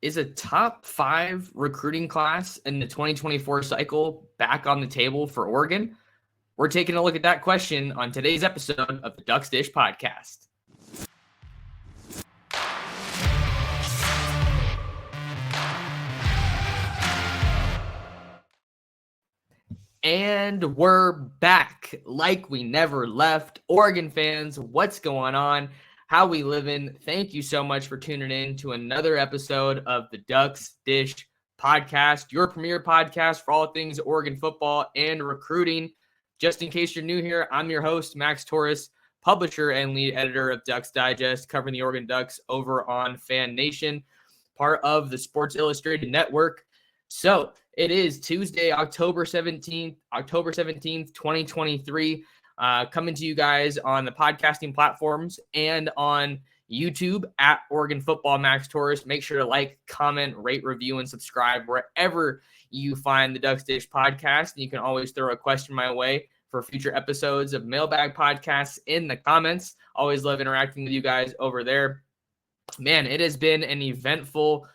is a top 5 recruiting class in the 2024 cycle back on the table for Oregon? We're taking a look at that question on today's episode of the Ducks Dish podcast. And we're back like we never left. Oregon fans, what's going on? How we living? Thank you so much for tuning in to another episode of the Ducks Dish podcast, your premier podcast for all things Oregon football and recruiting. Just in case you're new here, I'm your host, Max Torres, publisher and lead editor of Ducks Digest, covering the Oregon Ducks over on Fan Nation, part of the Sports Illustrated Network. So it is Tuesday, October 17th, 2023, coming to you guys on the podcasting platforms and on YouTube at Oregon Football Max Torres. Make sure to like, comment, rate, review, and subscribe wherever you find the Ducks Dish podcast. And you can always throw a question my way for future episodes of Mailbag Podcasts in the comments. Always love interacting with you guys over there. Man, it has been an eventful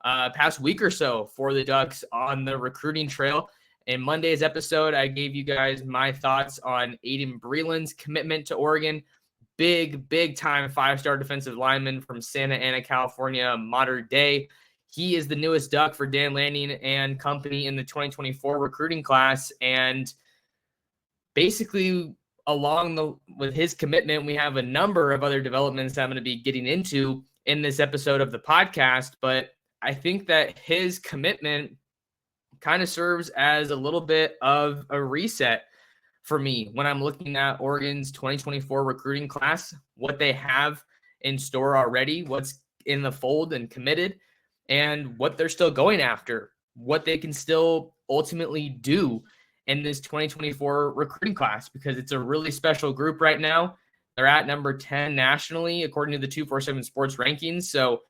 past week or so for the Ducks on the recruiting trail. In Monday's episode, I gave you guys my thoughts on Aydin Breland's commitment to Oregon. Big time 5-star defensive lineman from Santa Ana, California, modern day. He is the newest Duck for Dan Lanning and company in the 2024 recruiting class. And basically, with his commitment, we have a number of other developments that I'm going to be getting into in this episode of the podcast. But I think that his commitment kind of serves as a little bit of a reset for me when I'm looking at Oregon's 2024 recruiting class, what they have in store already, what's in the fold and committed, and what they're still going after, what they can still ultimately do in this 2024 recruiting class, because it's a really special group right now. They're at number 10 nationally, according to the 247 Sports rankings. So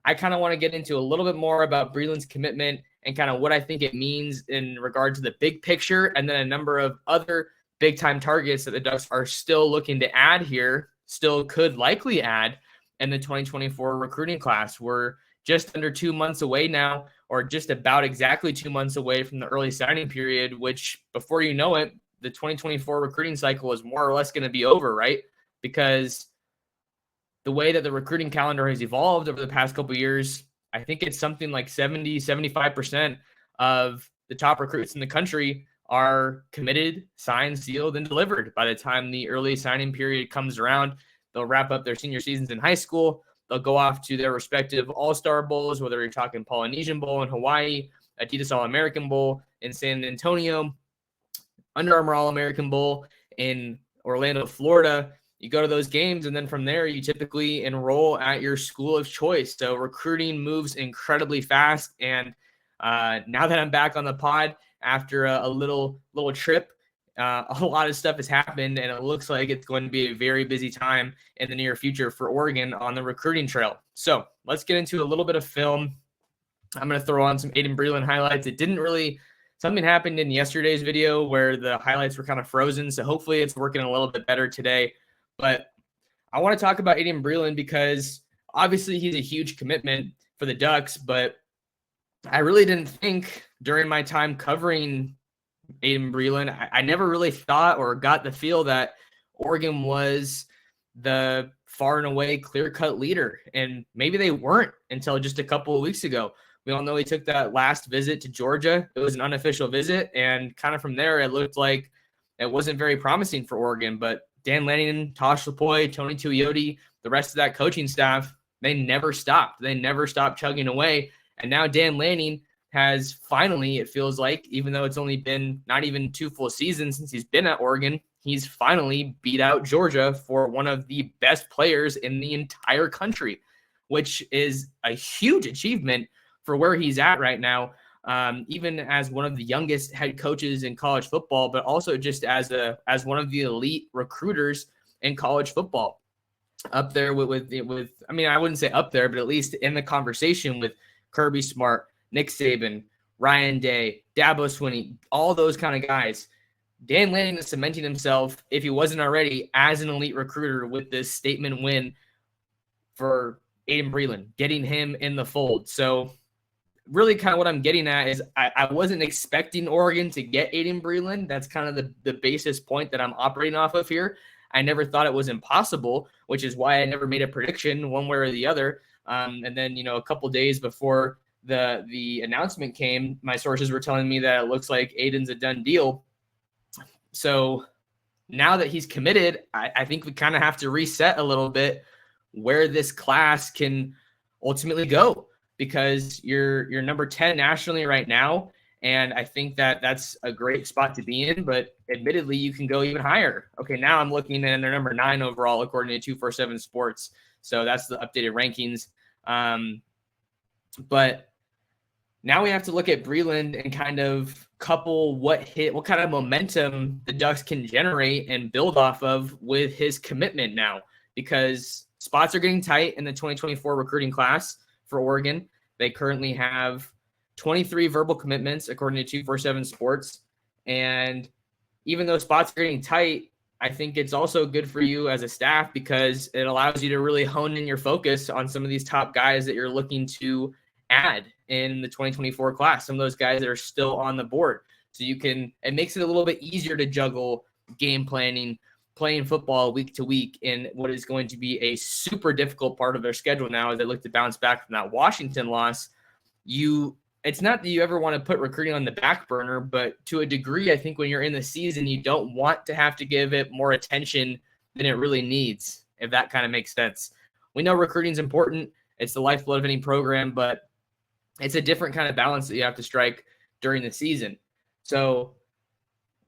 I kind of want to get into a little bit more about Breland's commitment and kind of what I think it means in regard to the big picture, and then a number of other big-time targets that the Ducks are still looking to add here, still could likely add in the 2024 recruiting class. We're just under 2 months away now, or just about exactly 2 months away from the early signing period, which before you know it, the 2024 recruiting cycle is more or less going to be over, right? Because the way that the recruiting calendar has evolved over the past couple of years, I think it's something like 75% of the top recruits in the country are committed, signed, sealed, and delivered by the time the early signing period comes around. They'll wrap up their senior seasons in high school. They'll go off to their respective All-Star Bowls, whether you're talking Polynesian Bowl in Hawaii, Adidas All-American Bowl in San Antonio, Under Armour All-American Bowl in Orlando, Florida. You go to those games, and then from there, you typically enroll at your school of choice. So recruiting moves incredibly fast. And now that I'm back on the pod after a little trip, a lot of stuff has happened, and it looks like it's going to be a very busy time in the near future for Oregon on the recruiting trail. So let's get into a little bit of film. I'm going to throw on some Aydin Breland highlights. Something happened in yesterday's video where the highlights were kind of frozen. So hopefully it's working a little bit better today. But I want to talk about Aydin Breland because obviously he's a huge commitment for the Ducks, but I really didn't think during my time covering Aydin Breland, I never really thought or got the feel that Oregon was the far and away clear-cut leader. And maybe they weren't until just a couple of weeks ago. We all know he took that last visit to Georgia. It was an unofficial visit, and kind of from there, it looked like it wasn't very promising for Oregon. But Dan Lanning, Tosh Lupoi, Tony Tuioti, the rest of that coaching staff, they never stopped. They never stopped chugging away. And now Dan Lanning has finally, it feels like, even though it's only been not even 2 full seasons since he's been at Oregon, he's finally beat out Georgia for one of the best players in the entire country, which is a huge achievement for where he's at right now. Even as one of the youngest head coaches in college football, but also just as one of the elite recruiters in college football, up there with I mean, I wouldn't say up there, but at least in the conversation with Kirby Smart, Nick Saban, Ryan Day, Dabo Swinney, all those kind of guys. Dan Lanning is cementing himself, if he wasn't already, as an elite recruiter with this statement win for Aydin Breland, getting him in the fold. So really kind of what I'm getting at is I wasn't expecting Oregon to get Aydin Breland. That's kind of the basis point that I'm operating off of here. I never thought it was impossible, which is why I never made a prediction one way or the other. And then, a couple days before the announcement came, my sources were telling me that it looks like Aiden's a done deal. So now that he's committed, I think we kind of have to reset a little bit where this class can ultimately go, because you're number 10 nationally right now. And I think that that's a great spot to be in, but admittedly, you can go even higher. Okay, now I'm looking and they're number 9 overall, according to 247 Sports. So that's the updated rankings. But now we have to look at Breland and kind of couple what kind of momentum the Ducks can generate and build off of with his commitment now, because spots are getting tight in the 2024 recruiting class for Oregon. They currently have 23 verbal commitments, according to 247 Sports. And even though spots are getting tight, I think it's also good for you as a staff, because it allows you to really hone in your focus on some of these top guys that you're looking to add in the 2024 class, some of those guys that are still on the board. So it makes it a little bit easier to juggle game planning, playing football week to week in what is going to be a super difficult part of their schedule now as they look to bounce back from that Washington loss. It's not that you ever want to put recruiting on the back burner, but to a degree, I think when you're in the season, you don't want to have to give it more attention than it really needs, if that kind of makes sense. We know recruiting is important. It's the lifeblood of any program, but it's a different kind of balance that you have to strike during the season. So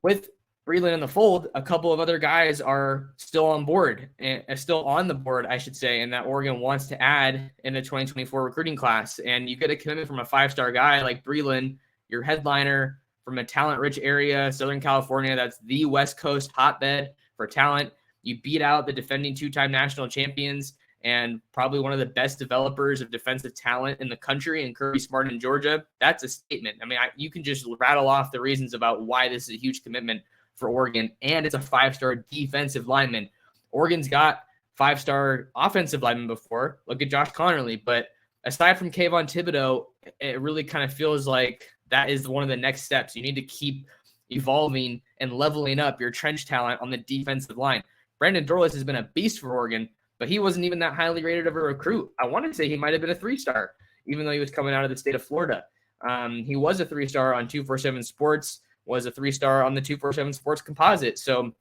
with Breland in the fold, a couple of other guys are still on board, and still on the board, I should say, and that Oregon wants to add in the 2024 recruiting class. And you get a commitment from a 5-star guy like Breland, your headliner from a talent-rich area, Southern California. That's the West Coast hotbed for talent. You beat out the defending 2-time national champions and probably one of the best developers of defensive talent in the country in Kirby Smart in Georgia. That's a statement. I mean, you can just rattle off the reasons about why this is a huge commitment for Oregon, and it's a 5-star defensive lineman. Oregon's got 5-star offensive linemen before. Look at Josh Connerly. But aside from Kayvon Thibodeau, it really kind of feels like that is one of the next steps. You need to keep evolving and leveling up your trench talent on the defensive line. Brandon Dorlus has been a beast for Oregon, but he wasn't even that highly rated of a recruit. I want to say he might have been a 3-star, even though he was coming out of the state of Florida. He was a 3-star on 247 Sports, was a 3-star on the 247 Sports composite. So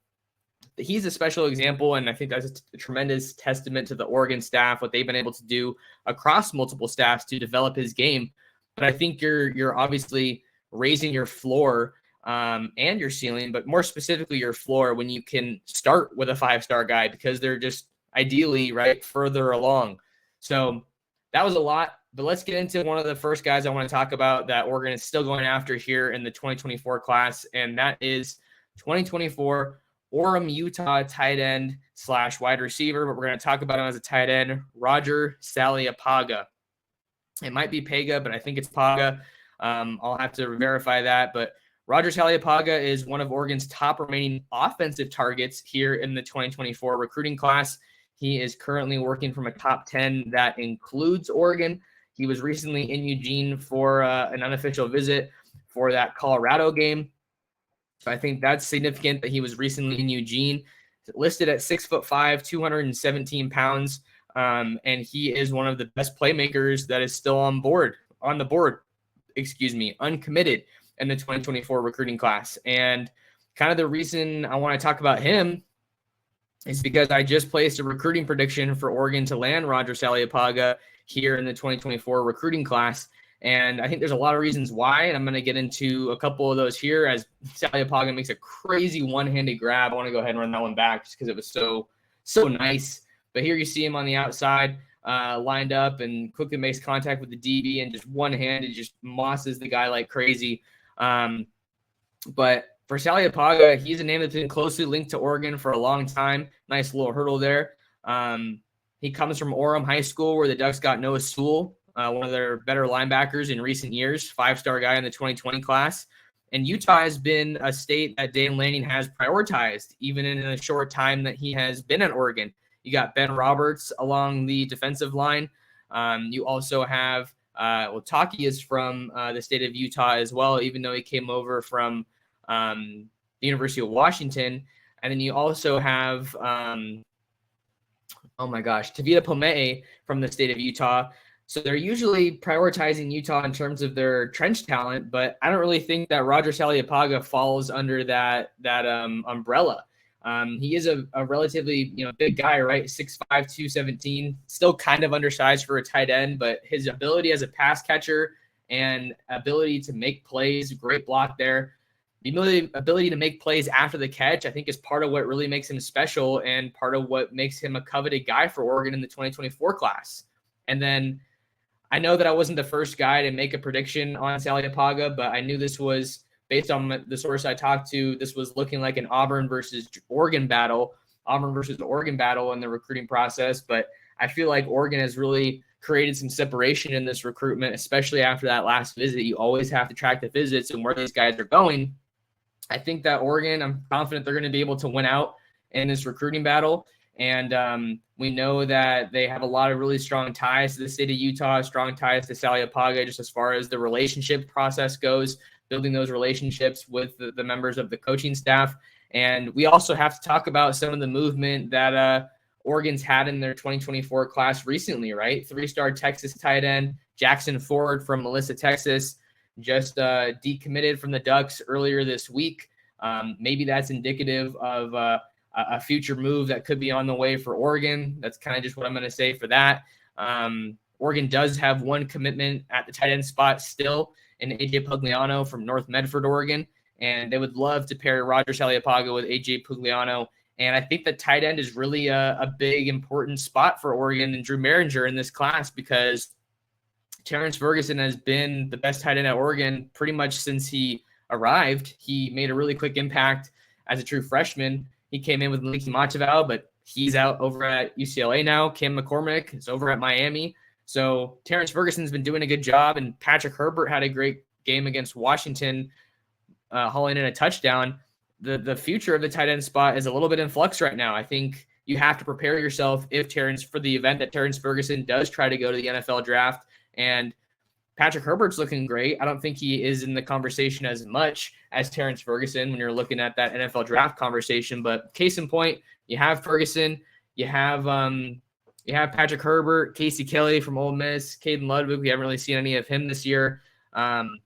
he's a special example, and I think that's a tremendous testament to the Oregon staff, what they've been able to do across multiple staffs to develop his game. But I think you're obviously raising your floor and your ceiling, but more specifically your floor when you can start with a 5-star guy, because they're just ideally further along. So that was a lot, but let's get into one of the first guys I want to talk about that Oregon is still going after here in the 2024 class, and that is 2024 Orem, Utah tight end / wide receiver, but we're going to talk about him as a tight end, Roger Saliapaga. It might be Pega, but I think it's Paga. I'll have to verify that, but Roger Saliapaga is one of Oregon's top remaining offensive targets here in the 2024 recruiting class. He is currently working from a top 10 that includes Oregon. He was recently in Eugene for an unofficial visit for that Colorado game. So I think that's significant that he was recently in Eugene, listed at 6'5", 217 pounds. And he is one of the best playmakers that is still uncommitted in the 2024 recruiting class. And kind of the reason I want to talk about him is because I just placed a recruiting prediction for Oregon to land Roger Saliapaga here in the 2024 recruiting class. And I think there's a lot of reasons why, and I'm going to get into a couple of those here as Saliapaga makes a crazy one-handed grab. I want to go ahead and run that one back just because it was so nice. But here you see him on the outside, lined up, and quickly makes contact with the DB and just one-handed just mosses the guy like crazy. But for Saliapaga, he's a name that's been closely linked to Oregon for a long time. Nice little hurdle there. He comes from Orem High School, where the Ducks got Noah Sewell, one of their better linebackers in recent years, 5-star guy in the 2020 class. And Utah has been a state that Dan Lanning has prioritized, even in a short time that he has been at Oregon. You got Ben Roberts along the defensive line. You also have Taki is from the state of Utah as well, even though he came over from the University of Washington. And then you also have, Tavita Pomee from the state of Utah. So they're usually prioritizing Utah in terms of their trench talent, but I don't really think that Roger Saliapaga falls under that umbrella. He is a relatively big guy, right? 6'5", 217, still kind of undersized for a tight end, but his ability as a pass catcher and ability to make plays, great block there. The ability to make plays after the catch, I think, is part of what really makes him special and part of what makes him a coveted guy for Oregon in the 2024 class. And then I know that I wasn't the first guy to make a prediction on Saliapaga, but I knew this was, based on the source I talked to, this was looking like an Auburn versus Oregon battle in the recruiting process. But I feel like Oregon has really created some separation in this recruitment, especially after that last visit. You always have to track the visits and where these guys are going. I think that Oregon, I'm confident they're going to be able to win out in this recruiting battle. And we know that they have a lot of really strong ties to the state of Utah, strong ties to Saliapaga, just as far as the relationship process goes, building those relationships with the members of the coaching staff. And we also have to talk about some of the movement that Oregon's had in their 2024 class recently, right? 3-star Texas tight end Jackson Ford from Melissa, Texas, just decommitted from the Ducks earlier this week. Maybe that's indicative of a future move that could be on the way for Oregon. That's kind of just what I'm going to say for that. Oregon does have one commitment at the tight end spot still in AJ Pugliano from North Medford, Oregon, and they would love to pair Roger Saliapaga with AJ Pugliano. And I think that tight end is really a big, important spot for Oregon and Drew Merringer in this class, because Terence Ferguson has been the best tight end at Oregon pretty much since he arrived. He made a really quick impact as a true freshman. He came in with Maliki Mataval, but he's out over at UCLA now. Cam McCormick is over at Miami. So Terence Ferguson's been doing a good job, and Patrick Herbert had a great game against Washington, hauling in a touchdown. The future of the tight end spot is a little bit in flux right now. I think you have to prepare yourself for the event that Terence Ferguson does try to go to the NFL draft. And Patrick Herbert's looking great. I don't think he is in the conversation as much as Terence Ferguson when you're looking at that NFL draft conversation. But case in point, you have Ferguson, you have Patrick Herbert, Casey Kelly from Ole Miss, Caden Ludwig. We haven't really seen any of him this year. And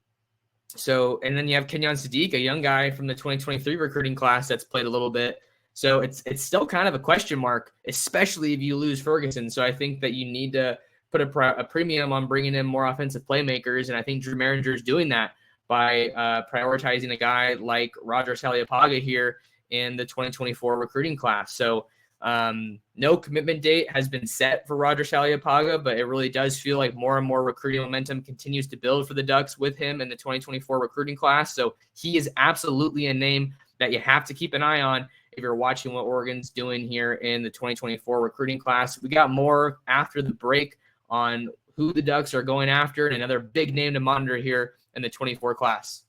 then you have Kenyon Sadiq, a young guy from the 2023 recruiting class that's played a little bit. So it's still kind of a question mark, especially if you lose Ferguson. So I think that you need to put a premium on bringing in more offensive playmakers, and I think Drew Merringer is doing that by prioritizing a guy like Roger Saliapaga here in the 2024 recruiting class. So no commitment date has been set for Roger Saliapaga, but it really does feel like more and more recruiting momentum continues to build for the Ducks with him in the 2024 recruiting class. So he is absolutely a name that you have to keep an eye on if you're watching what Oregon's doing here in the 2024 recruiting class. We got more after the break on who the Ducks are going after and another big name to monitor here in the 24 class.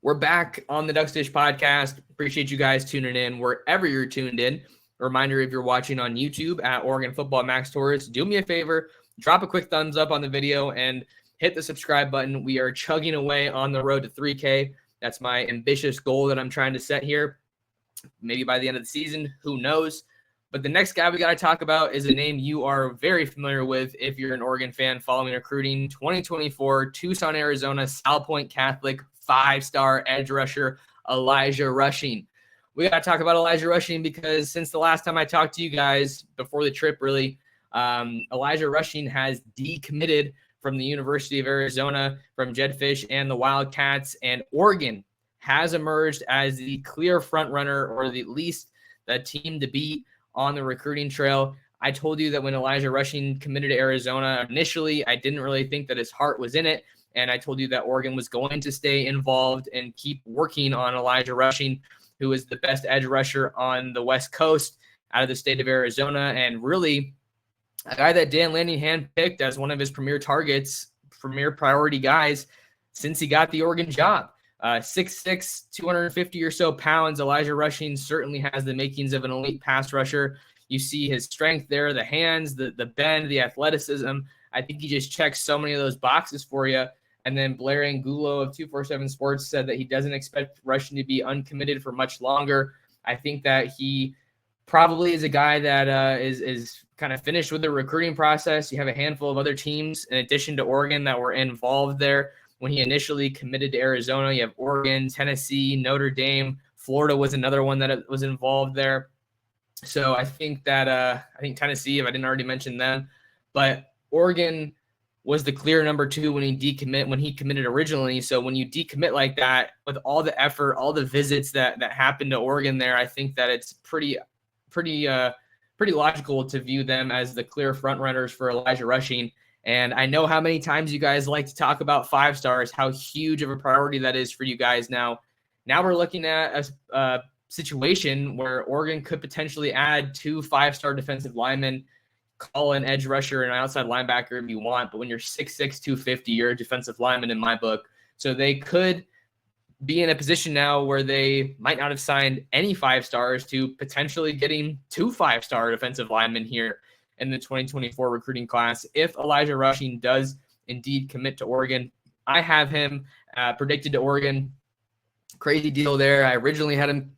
We're back on the Ducks Dish podcast. Appreciate you guys tuning in wherever you're tuned in. A reminder, if you're watching on YouTube at Oregon Football Max Torres, do me a favor, drop a quick thumbs up on the video and hit the subscribe button. We are chugging away on the road to 3K. That's my ambitious goal that I'm trying to set here. Maybe by the end of the season, who knows? But the next guy we got to talk about is a name you are very familiar with if you're an Oregon fan following recruiting. 2024, Tucson, Arizona, Sal Point Catholic, 5-star edge rusher, Elijah Rushing. We got to talk about Elijah Rushing because since the last time I talked to you guys, before the trip really, Elijah Rushing has decommitted from the University of Arizona, from Jedfish and the Wildcats, and Oregon has emerged as the clear front runner, or at least the team to beat on the recruiting trail. I told you that when Elijah Rushing committed to Arizona initially, I didn't really think that his heart was in it. And I told you that Oregon was going to stay involved and keep working on Elijah Rushing, who is the best edge rusher on the West Coast out of the state of Arizona, and really a guy that Dan Lanning handpicked as one of his premier targets, premier priority guys since he got the Oregon job. 6'6", 250 or so pounds. Elijah Rushing certainly has the makings of an elite pass rusher. You see his strength there, the hands, the bend, the athleticism. I think he just checks so many of those boxes for you. And then Blair Angulo of 247 Sports said that he doesn't expect Rushing to be uncommitted for much longer. I think that he probably is a guy that is kind of finished with the recruiting process. You have a handful of other teams in addition to Oregon that were involved there when he initially committed to Arizona. You have Oregon, Tennessee, Notre Dame, Florida was another one that was involved there. So I think that I think Tennessee, if I didn't already mention them, but Oregon was the clear number 2 when he committed originally. So when you decommit like that, with all the effort, all the visits that happened to Oregon there, I think that it's pretty logical to view them as the clear front runners for Elijah Rushing. And I know how many times you guys like to talk about 5 stars, how huge of a priority that is for you guys now. Now we're looking at a situation where Oregon could potentially add 2 5-star defensive linemen, call an edge rusher and an outside linebacker if you want, but when you're 6'6", 250, you're a defensive lineman in my book. So they could be in a position now where they might not have signed any 5 stars to potentially getting 2 5-star defensive linemen here in the 2024 recruiting class. If Elijah Rushing does indeed commit to Oregon, I have him predicted to Oregon. Crazy deal there. I originally had him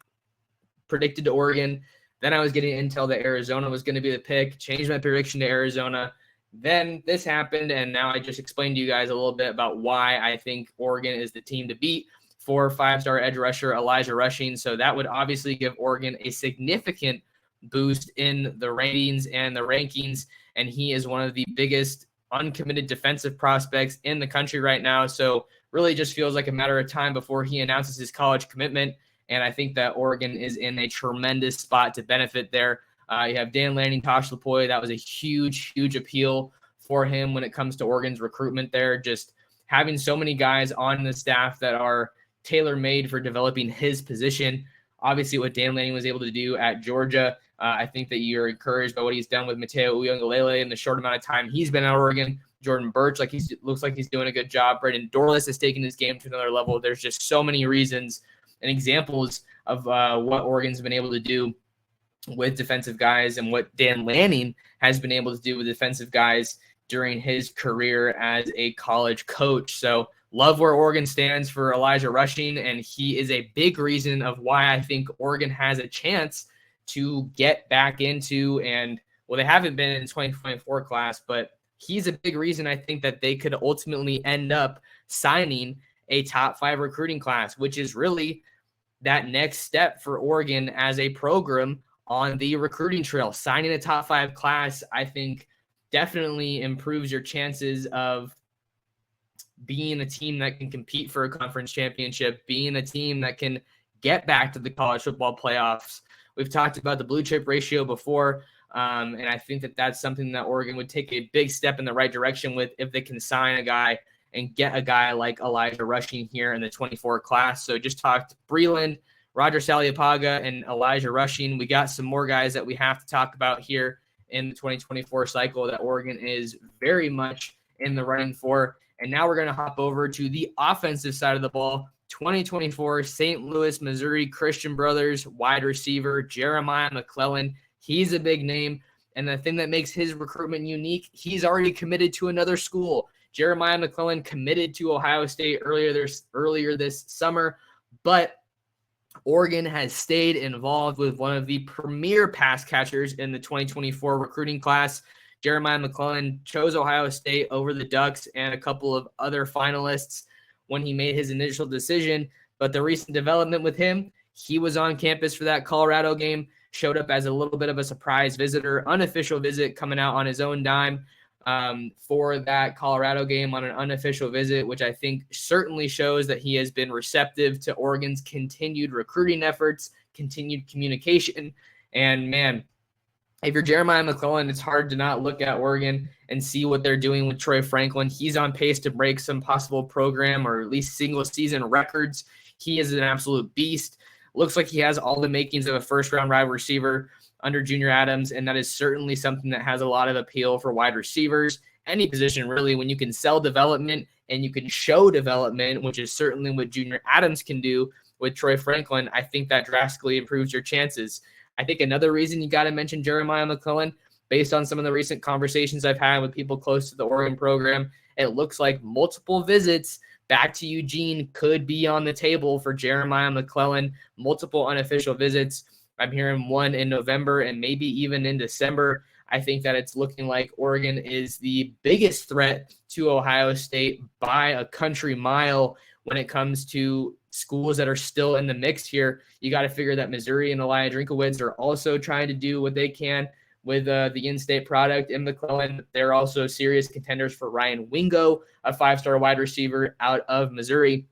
predicted to Oregon. Then I was getting intel that Arizona was going to be the pick, changed my prediction to Arizona. Then this happened, and now I just explained to you guys a little bit about why I think Oregon is the team to beat for 5-star edge rusher Elijah Rushing. So that would obviously give Oregon a significant boost in the ratings and the rankings, and he is one of the biggest uncommitted defensive prospects in the country right now. So really just feels like a matter of time before he announces his college commitment. And I think that Oregon is in a tremendous spot to benefit there. You have Dan Lanning, Tosh Lupoi. That was a huge, huge appeal for him when it comes to Oregon's recruitment there. Just having so many guys on the staff that are tailor-made for developing his position. Obviously, what Dan Lanning was able to do at Georgia, I think that you're encouraged by what he's done with Mateo Uiagalelei in the short amount of time he's been at Oregon. Jordan Birch, looks like he's doing a good job. Brandon Dorless has taken his game to another level. There's just so many reasons and examples of what Oregon's been able to do with defensive guys and what Dan Lanning has been able to do with defensive guys during his career as a college coach. So love where Oregon stands for Elijah Rushing, and he is a big reason of why I think Oregon has a chance to get back into, and well, they haven't been in 2024 class, but he's a big reason I think that they could ultimately end up signing a top 5 recruiting class, which is really that next step for Oregon as a program on the recruiting trail. Signing a top 5 class, I think, definitely improves your chances of being a team that can compete for a conference championship, being a team that can get back to the college football playoffs. We've talked about the blue chip ratio before, and I think that that's something that Oregon would take a big step in the right direction with if they can sign a guy and get a guy like Elijah Rushing here in the 24 class. So just talked Breland, Roger Saliapaga, and Elijah Rushing. We got some more guys that we have to talk about here in the 2024 cycle that Oregon is very much in the running for. And now we're going to hop over to the offensive side of the ball. 2024 St. Louis, Missouri Christian Brothers wide receiver Jeremiah McClellan. He's a big name. And the thing that makes his recruitment unique, he's already committed to another school. Jeremiah McClellan committed to Ohio State earlier this summer, but Oregon has stayed involved with one of the premier pass catchers in the 2024 recruiting class. Jeremiah McClellan chose Ohio State over the Ducks and a couple of other finalists when he made his initial decision. But the recent development with him, he was on campus for that Colorado game, showed up as a little bit of a surprise visitor, unofficial visit, coming out on his own dime for that Colorado game on an unofficial visit, which I think certainly shows that he has been receptive to Oregon's continued recruiting efforts, continued communication. And man, if you're Jeremiah McClellan, it's hard to not look at Oregon and see what they're doing with Troy Franklin. He's on pace to break some possible program or at least single season records. He is an absolute beast. Looks like he has all the makings of a first-round wide receiver under Junior Adams, and that is certainly something that has a lot of appeal for wide receivers. Any position, really, when you can sell development and you can show development, which is certainly what Junior Adams can do with Troy Franklin, I think that drastically improves your chances. I think another reason you got to mention Jeremiah McClellan, based on some of the recent conversations I've had with people close to the Oregon program, it looks like multiple visits back to Eugene could be on the table for Jeremiah McClellan, multiple unofficial visits. I'm hearing one in November and maybe even in December. I think that it's looking like Oregon is the biggest threat to Ohio State by a country mile when it comes to schools that are still in the mix here. You got to figure that Missouri and Elijah Drinkowitz are also trying to do what they can with the in-state product. In McClellan, they're also serious contenders for Ryan Wingo, a 5-star wide receiver out of Missouri.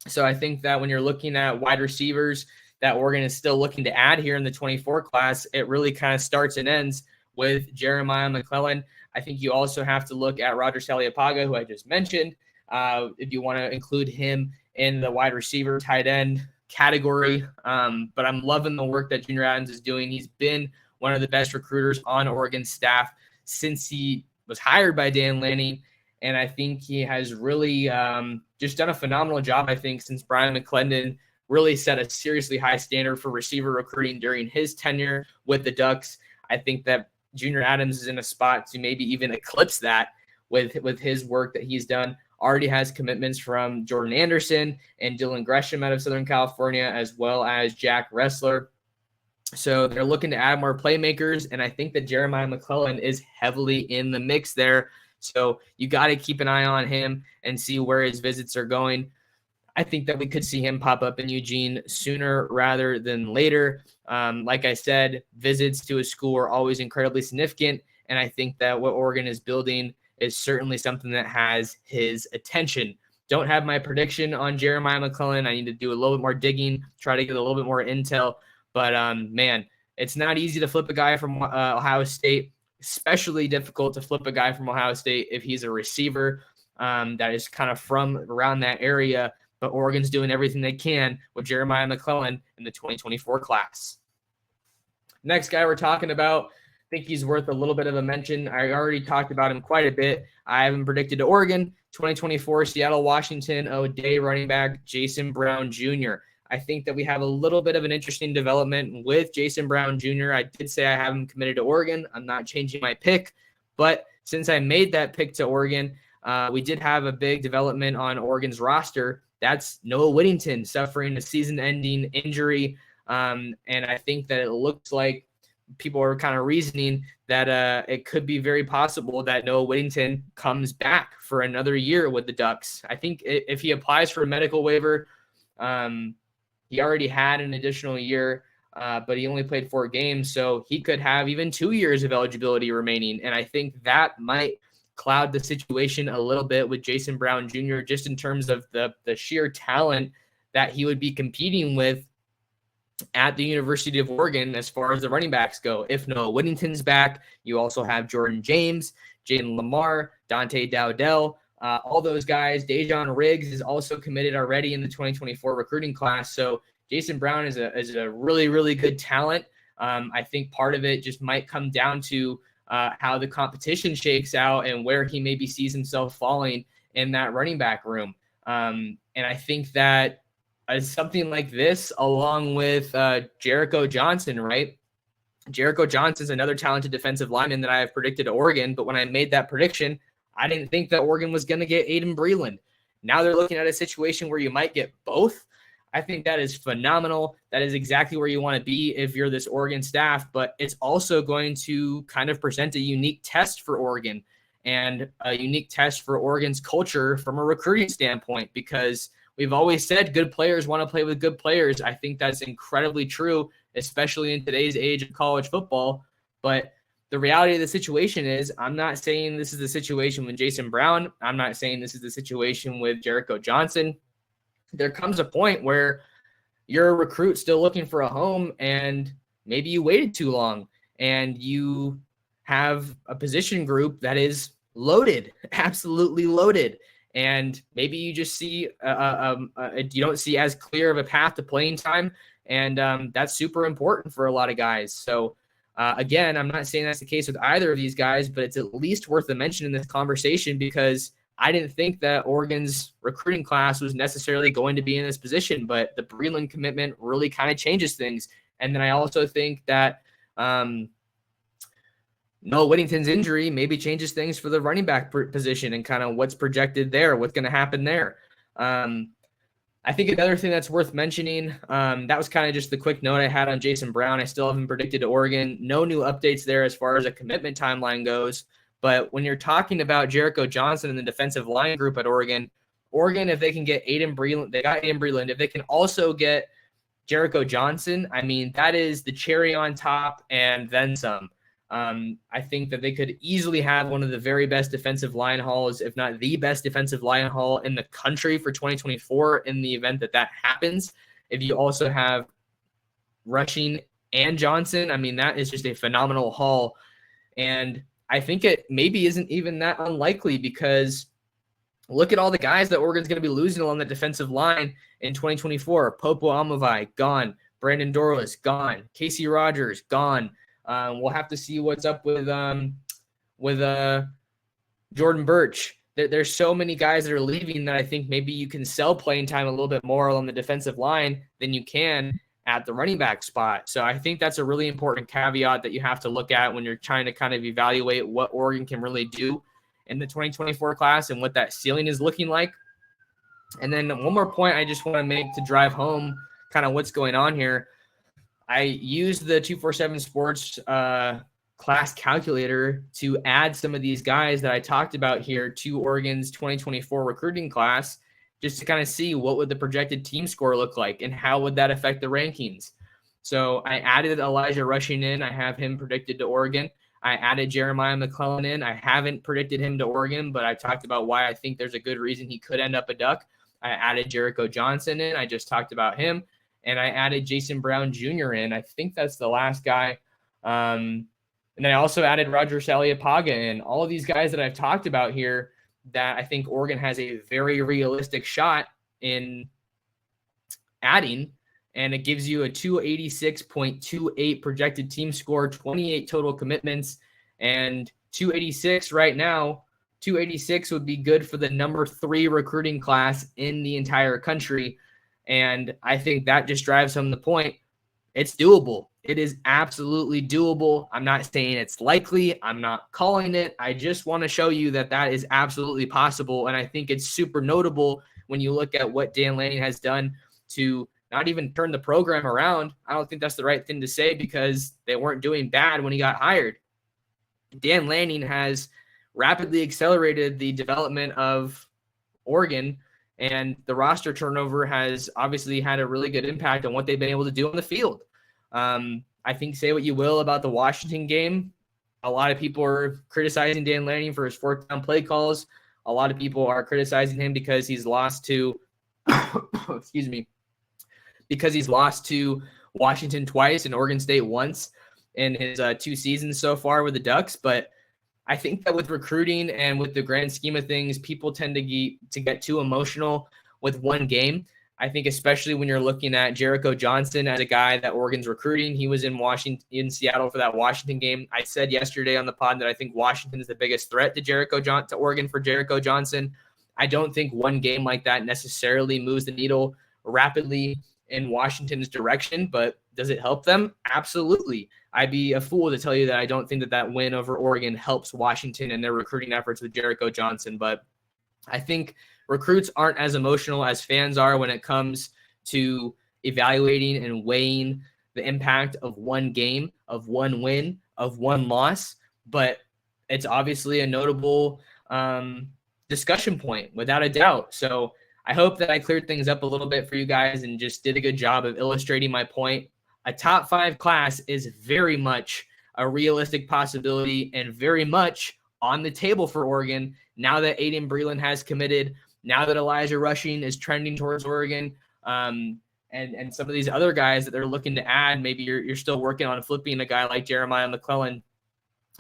So I think that when you're looking at wide receivers that Oregon is still looking to add here in the 24 class, it really kind of starts and ends with Jeremiah McClellan. I think you also have to look at Roger Saliapaga, who I just mentioned, if you want to include him in the wide receiver, tight end category. But I'm loving the work that Junior Adams is doing. He's been one of the best recruiters on Oregon's staff since he was hired by Dan Lanning. And I think he has really just done a phenomenal job, I think, since Brian McClendon really set a seriously high standard for receiver recruiting during his tenure with the Ducks. I think that Junior Adams is in a spot to maybe even eclipse that with his work that he's done. Already has commitments from Jordan Anderson and Dylan Gresham out of Southern California, as well as Jack Ressler. So they're looking to add more playmakers, and I think that Jeremiah McClellan is heavily in the mix there. So you got to keep an eye on him and see where his visits are going. I think that we could see him pop up in Eugene sooner rather than later. Like I said, visits to a school are always incredibly significant, and I think that what Oregon is building is certainly something that has his attention. Don't have my prediction on Jeremiah McClellan. I need to do a little bit more digging, try to get a little bit more intel. But, man, it's not easy to flip a guy from Ohio State, especially difficult to flip a guy from Ohio State if he's a receiver that is kind of from around that area. But Oregon's doing everything they can with Jeremiah McClellan in the 2024 class. Next guy we're talking about, I think he's worth a little bit of a mention. I already talked about him quite a bit. I have him predicted to Oregon, 2024 Seattle Washington O'Day running back Jason Brown Jr. I think that we have a little bit of an interesting development with Jason Brown Jr. I did say I have him committed to Oregon. I'm not changing my pick, but since I made that pick to Oregon, we did have a big development on Oregon's roster. That's Noah Whittington suffering a season-ending injury, and I think that it looks like people are kind of reasoning that it could be very possible that Noah Whittington comes back for another year with the Ducks. I think if he applies for a medical waiver, he already had an additional year, but he only played 4 games, so he could have even 2 years of eligibility remaining, and I think that might cloud the situation a little bit with Jason Brown Jr. just in terms of the sheer talent that he would be competing with at the University of Oregon as far as the running backs go. If Noah Whittington's back, you also have Jordan James, Jaden Lamar, Dante Dowdell, all those guys. Dejon Riggs is also committed already in the 2024 recruiting class. So Jason Brown is a really, really good talent. I think part of it just might come down to how the competition shakes out and where he maybe sees himself falling in that running back room. And I think that something like this, along with Jericho Johnson, right? Jericho Johnson's another talented defensive lineman that I have predicted to Oregon, but when I made that prediction, I didn't think that Oregon was going to get Aydin Breland. Now they're looking at a situation where you might get both. I think that is phenomenal. That is exactly where you want to be if you're this Oregon staff, but it's also going to kind of present a unique test for Oregon and a unique test for Oregon's culture from a recruiting standpoint, because we've always said good players want to play with good players. I think that's incredibly true, especially in today's age of college football. But the reality of the situation is, I'm not saying this is the situation with Jason Brown. I'm not saying this is the situation with Jericho Johnson. There comes a point where you're a recruit still looking for a home, and maybe you waited too long and you have a position group that is loaded, absolutely loaded. And maybe you just see you don't see as clear of a path to playing time. And that's super important for a lot of guys. So again, I'm not saying that's the case with either of these guys, but it's at least worth a mention in this conversation, because I didn't think that Oregon's recruiting class was necessarily going to be in this position, but the Breland commitment really kind of changes things. And then I also think that Noah Whittington's injury maybe changes things for the running back position and kind of what's projected there, what's going to happen there. I think another thing that's worth mentioning, that was kind of just the quick note I had on Jason Brown. I still haven't predicted to Oregon. No new updates there as far as a commitment timeline goes. But when you're talking about Jericho Johnson and the defensive line group at Oregon, if they can get Aydin Breland, they got Aydin Breland. If they can also get Jericho Johnson, I mean, that is the cherry on top and then some. I think that they could easily have one of the very best defensive line hauls, if not the best defensive line haul in the country for 2024 in the event that happens. If you also have Rushing and Johnson, I mean, that is just a phenomenal haul. And I think it maybe isn't even that unlikely because look at all the guys that Oregon's going to be losing along the defensive line in 2024. Popo Amavai, gone. Brandon Dorless, gone. Casey Rogers, gone. We'll have to see what's up with Jordan Birch. There's so many guys that are leaving that I think maybe you can sell playing time a little bit more on the defensive line than you can at the running back spot. So I think that's a really important caveat that you have to look at when you're trying to kind of evaluate what Oregon can really do in the 2024 class and what that ceiling is looking like. And then one more point I just want to make to drive home kind of what's going on here. I used the 247 Sports class calculator to add some of these guys that I talked about here to Oregon's 2024 recruiting class, just to kind of see what would the projected team score look like and how would that affect the rankings. So I added Elijah Rushing in. I have him predicted to Oregon. I added Jeremiah McClellan in. I haven't predicted him to Oregon, but I talked about why I think there's a good reason he could end up a Duck. I added Jericho Johnson in. I just talked about him. And I added Jason Brown Jr. in. I think that's the last guy. And then I also added Roger Saliapaga in. All of these guys that I've talked about here that I think Oregon has a very realistic shot in adding. And it gives you a 286.28 projected team score, 28 total commitments, and 286 right now. 286 would be good for the number 3 recruiting class in the entire country. And I think that just drives home the point. It's doable. It is absolutely doable. I'm not saying it's likely. I'm not calling it. I just want to show you that that is absolutely possible. And I think it's super notable when you look at what Dan Lanning has done to not even turn the program around. I don't think that's the right thing to say because they weren't doing bad when he got hired. Dan Lanning has rapidly accelerated the development of Oregon, and the roster turnover has obviously had a really good impact on what they've been able to do on the field. I think say what you will about the Washington game. A lot of people are criticizing Dan Lanning for his fourth down play calls. A lot of people are criticizing him because he's lost to, because he's lost to Washington twice and Oregon State once in his 2 seasons so far with the Ducks. But I think that with recruiting and with the grand scheme of things, people tend to get too emotional with one game. I think especially when you're looking at Jericho Johnson as a guy that Oregon's recruiting. He was in Seattle for that Washington game. I said yesterday on the pod that I think Washington is the biggest threat to Oregon for Jericho Johnson. I don't think one game like that necessarily moves the needle rapidly in Washington's direction, but does it help them? Absolutely. I'd be a fool to tell you that I don't think that win over Oregon helps Washington and their recruiting efforts with Jericho Johnson. But I think recruits aren't as emotional as fans are when it comes to evaluating and weighing the impact of one game, of one win, of one loss. But it's obviously a notable discussion point, without a doubt. So I hope that I cleared things up a little bit for you guys and just did a good job of illustrating my point. A top 5 class is very much a realistic possibility and very much on the table for Oregon now that Aydin Breland has committed, now that Elijah Rushing is trending towards Oregon, and some of these other guys that they're looking to add. Maybe you're still working on flipping a guy like Jeremiah McClellan.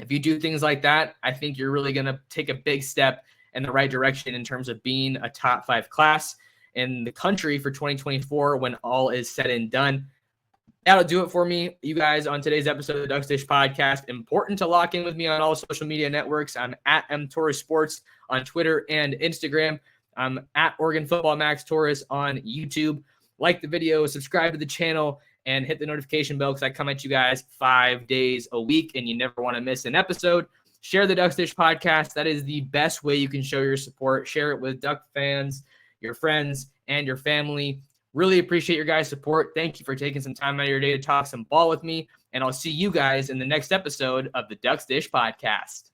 If you do things like that, I think you're really going to take a big step in the right direction in terms of being a top 5 class in the country for 2024 when all is said and done. That'll do it for me, you guys, on today's episode of the Ducks Dish Podcast. Important to lock in with me on all social media networks. I'm at Torres Sports on Twitter and Instagram. I'm at Oregon Football Max Torres on YouTube. Like the video, subscribe to the channel, and hit the notification bell because I come at you guys 5 days a week and you never want to miss an episode. Share the Ducks Dish podcast. That is the best way you can show your support. Share it with Duck fans, your friends, and your family. Really appreciate your guys' support. Thank you for taking some time out of your day to talk some ball with me. And I'll see you guys in the next episode of the Ducks Dish podcast.